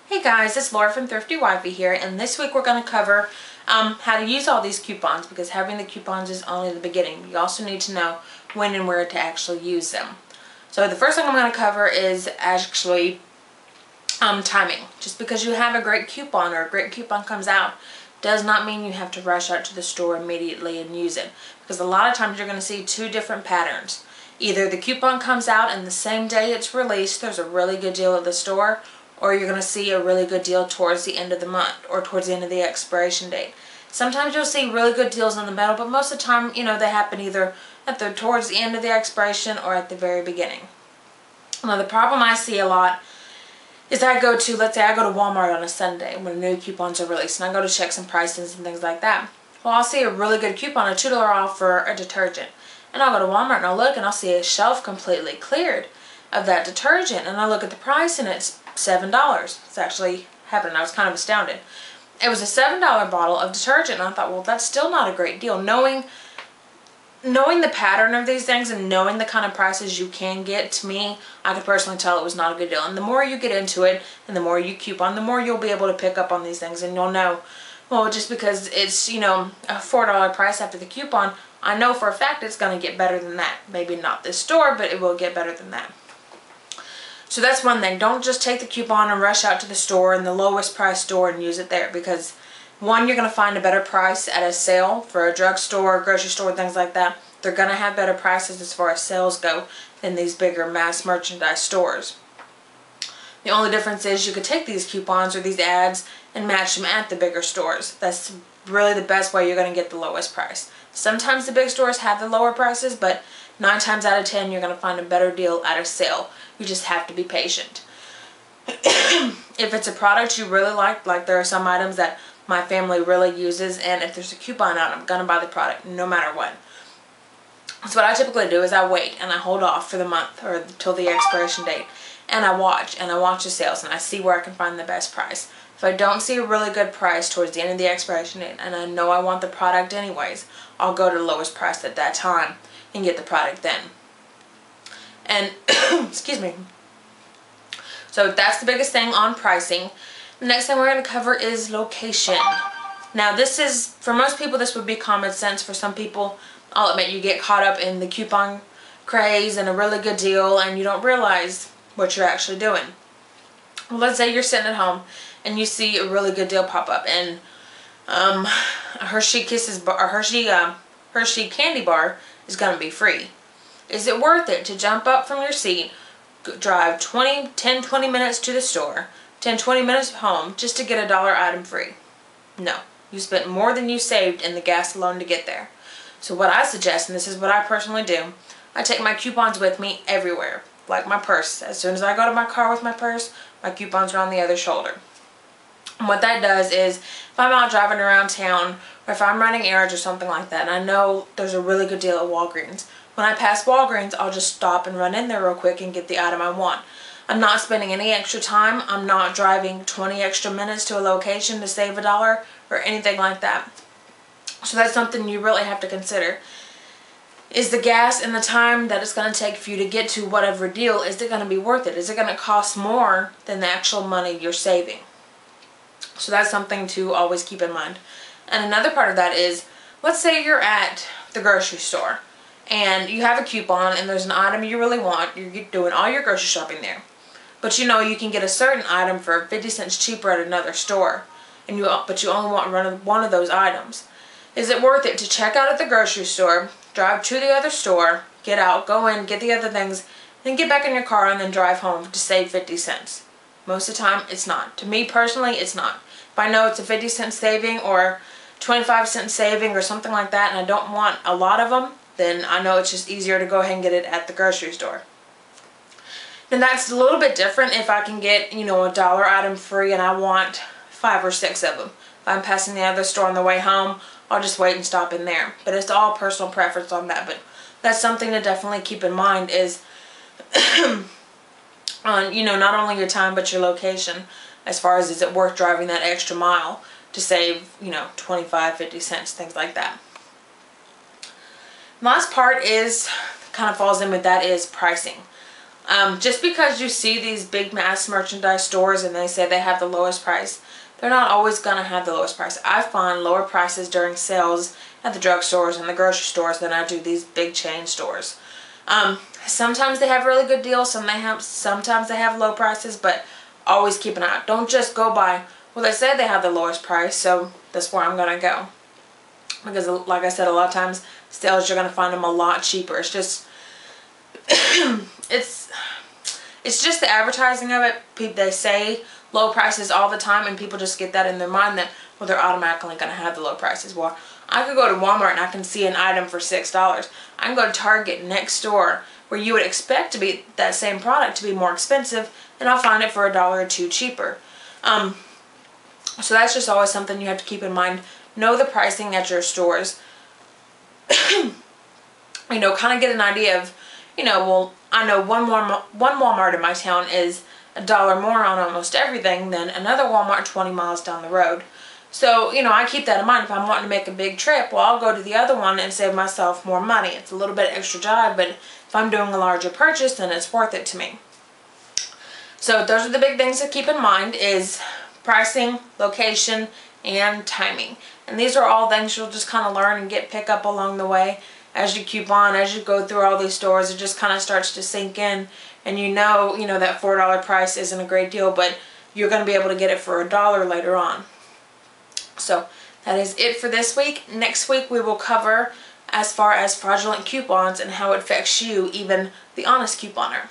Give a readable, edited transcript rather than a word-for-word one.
Hey guys, it's Laura from Thrifty Wifey here, and this week we're going to cover how to use all these coupons, because having the coupons is only the beginning. You also need to know when and where to actually use them. So the first thing I'm going to cover is actually timing. Just because you have a great coupon or a great coupon comes out does not mean you have to rush out to the store immediately and use it, because a lot of times you're going to see two different patterns. Either the coupon comes out and the same day it's released there's a really good deal at the store, or you're going to see a really good deal towards the end of the month or towards the end of the expiration date. Sometimes you'll see really good deals in the middle, but most of the time, you know, they happen either towards the end of the expiration or at the very beginning. Now, the problem I see a lot is that let's say I go to Walmart on a Sunday when new coupons are released, and I go to check some prices and things like that. Well, I'll see a really good coupon, a $2 off for a detergent. And I'll go to Walmart and I'll look and I'll see a shelf completely cleared of that detergent. And I look at the price and it's $7. It's actually happened. I was kind of astounded. It was a $7 bottle of detergent, and I thought, well, that's still not a great deal. Knowing the pattern of these things and knowing the kind of prices you can get, to me, I could personally tell it was not a good deal. And the more you get into it and the more you coupon, the more you'll be able to pick up on these things, and you'll know, well, just because it's, you know, a $4 price after the coupon, I know for a fact it's going to get better than that. Maybe not this store, but it will get better than that. So that's one thing. Don't just take the coupon and rush out to the store and the lowest price store and use it there, because one, you're going to find a better price at a sale for a drugstore, grocery store, things like that. They're going to have better prices as far as sales go than these bigger mass merchandise stores. The only difference is you could take these coupons or these ads and match them at the bigger stores. That's really the best way you're going to get the lowest price. Sometimes the big stores have the lower prices, but 9 times out of 10 you're going to find a better deal at a sale. You just have to be patient. If it's a product you really like there are some items that my family really uses, and if there's a coupon out, I'm going to buy the product no matter what. So what I typically do is I wait and I hold off for the month or till the expiration date, and I watch the sales and I see where I can find the best price. If I don't see a really good price towards the end of the expiration date and I know I want the product anyways, I'll go to the lowest price at that time and get the product then. And excuse me. So that's the biggest thing on pricing. The next thing we're going to cover is location. Now this is, for most people this would be common sense. For some people, I'll admit, you get caught up in the coupon craze and a really good deal and you don't realize what you're actually doing. Well, let's say you're sitting at home and you see a really good deal pop up, and Hershey Kisses bar, or Hershey candy bar is going to be free. Is it worth it to jump up from your seat, drive 10-20 minutes to the store, 10-20 minutes home just to get a $1 item free? No. You spent more than you saved in the gas alone to get there. So what I suggest, and this is what I personally do, I take my coupons with me everywhere, like my purse. As soon as I go to my car with my purse, my coupons are on the other shoulder. And what that does is, if I'm out driving around town, or if I'm running errands or something like that, and I know there's a really good deal at Walgreens, when I pass Walgreens, I'll just stop and run in there real quick and get the item I want. I'm not spending any extra time. I'm not driving 20 extra minutes to a location to save $1 or anything like that. So that's something you really have to consider. Is the gas and the time that it's going to take for you to get to whatever deal, is it going to be worth it? Is it going to cost more than the actual money you're saving? So that's something to always keep in mind. And another part of that is, let's say you're at the grocery store and you have a coupon and there's an item you really want. You're doing all your grocery shopping there, but you know you can get a certain item for 50 cents cheaper at another store, but you only want one of those items. Is it worth it to check out at the grocery store, drive to the other store, get out, go in, get the other things, then get back in your car and then drive home to save 50 cents? Most of the time it's not. To me personally, it's not. If I know it's a 50-cent saving or 25-cent saving or something like that, and I don't want a lot of them, then I know it's just easier to go ahead and get it at the grocery store. And that's a little bit different if I can get, you know, a $1 item free and I want 5 or 6 of them. If I'm passing the other store on the way home, I'll just wait and stop in there. But it's all personal preference on that. But that's something to definitely keep in mind is on, you know, not only your time but your location, as far as is it worth driving that extra mile to save, you know, 25, 50 cents, things like that. Last part is, kind of falls in with that, is pricing. Just because you see these big mass merchandise stores and they say they have the lowest price, they're not always going to have the lowest price. I find lower prices during sales at the drugstores and the grocery stores than I do these big chain stores. Sometimes they have really good deals, sometimes they have low prices, but always keep an eye out. Don't just go by, well, they say they have the lowest price, so that's where I'm going to go. Because like I said, a lot of times sales, you're going to find them a lot cheaper. It's just, it's just the advertising of it. They say low prices all the time, and people just get that in their mind that, well, they're automatically going to have the low prices. Well, I could go to Walmart and I can see an item for $6. I can go to Target next door where you would expect to be that same product to be more expensive, and I'll find it for $1 or $2 cheaper. So that's just always something you have to keep in mind. Know the pricing at your stores. You know, kind of get an idea of, you know, well, I know one Walmart in my town is $1 more on almost everything than another Walmart 20 miles down the road. So, you know, I keep that in mind. If I'm wanting to make a big trip, well, I'll go to the other one and save myself more money. It's a little bit extra jive, but if I'm doing a larger purchase, then it's worth it to me. So those are the big things to keep in mind, is pricing, location, and timing. And these are all things you'll just kind of learn and pick up along the way. As you coupon, as you go through all these stores, it just kind of starts to sink in, and you know that $4 price isn't a great deal, but you're going to be able to get it for $1 later on. So that is it for this week. Next week we will cover as far as fraudulent coupons and how it affects you, even the honest couponer.